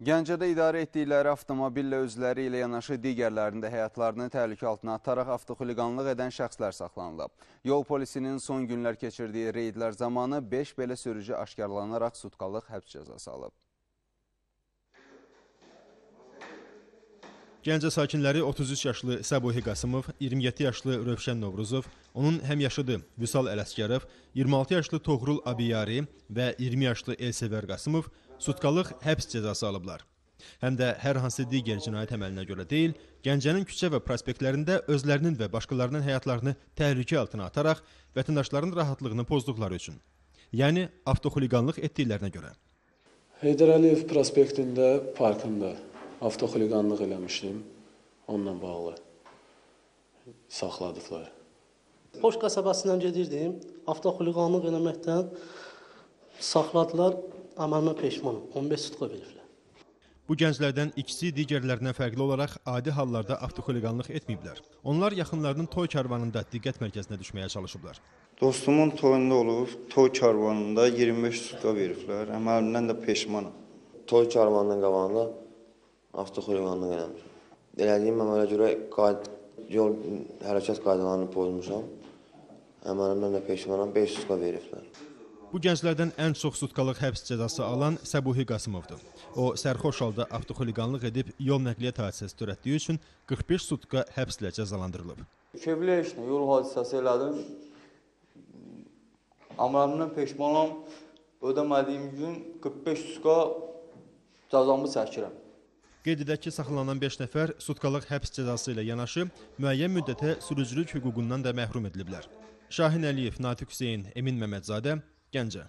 Gəncədə idarə etdikləri avtomobillə özləri ilə yanaşı digərlərində həyatlarını təhlükə altına ataraq avtoxuliqanlıq edən şəxslər saxlanılıb. Yol polisinin son günlər keçirdiyi reydlər zamanı 5 belə sürücü aşkarlanaraq sutkalıq həbs cəzası alıb. Gəncə sakinləri 33 yaşlı Səbuhi Qasımov, 27 yaşlı Rövşən Novruzov, onun həmyaşıdı Vüsal Ələsgərov, 26 yaşlı Toğrul Abiyari və 20 yaşlı Elsevər Qasımov sutkalıq həbs cəzası alıblar. Həm də hər hansı digər cinayət əməlinə görə deyil, Gəncənin küçə və prospektlərində özlərinin və başqalarının həyatlarını təhlükə altına ataraq vətəndaşların rahatlığını pozduqları üçün. Yəni, avtoxuliqanlıq etdiklərinə görə. Heydər Əliyev prospektində, parkında avtoxuliqanlıq eləmişdim, onunla bağlı saxladıqlar. Xoş qəsəbəsindən gedirdim, avtoxuliqanlıq eləməkdən saxladılar, amma mən peşmanım, 15 sutka veriblər. Bu gənclərdən ikisi digərlərindən fərqli olaraq adi hallarda avtoxuliqanlıq etməyiblər. Onlar yaxınlarının toy karvanında diqqət mərkəzinə düşməyə çalışıblar. Dostumun toyunda olub, toy karvanında 25 sutka veriblər, əməlimdən də peşmanım. Toy karvanının qabağında avtoxuliqanlıq eləmişəm. Elədiyim əmələ görə yol hərəkət qaydalarını pozmuşam. Əməlimdən də peşmanam, 5 sutka veriblər. Bu gənclərdən ən çox sutkalıq həbs cəzası alan Səbuhi Qasımovdur. O, sərxoş halda avtoxuliqanlıq edib yol nəqliyyat hadisəsi törətdiyi üçün 45 sutka həbslə cəzalandırılıb. Kevli işlə yol hadisəsi elədim. Əməlimdən peşmanam, ödəmədiyim gün 45 sutka cəzamı çəkirəm. Qeyd edək ki, saxlanılan 5 nəfər sutkalıq həbs cəzası ilə yanaşı müəyyən müddətə sürücülük hüququndan da məhrum ediliblər. Şahin Əliyev, Natiq Hüseyin, Emin Məmmədzadə, Gəncə.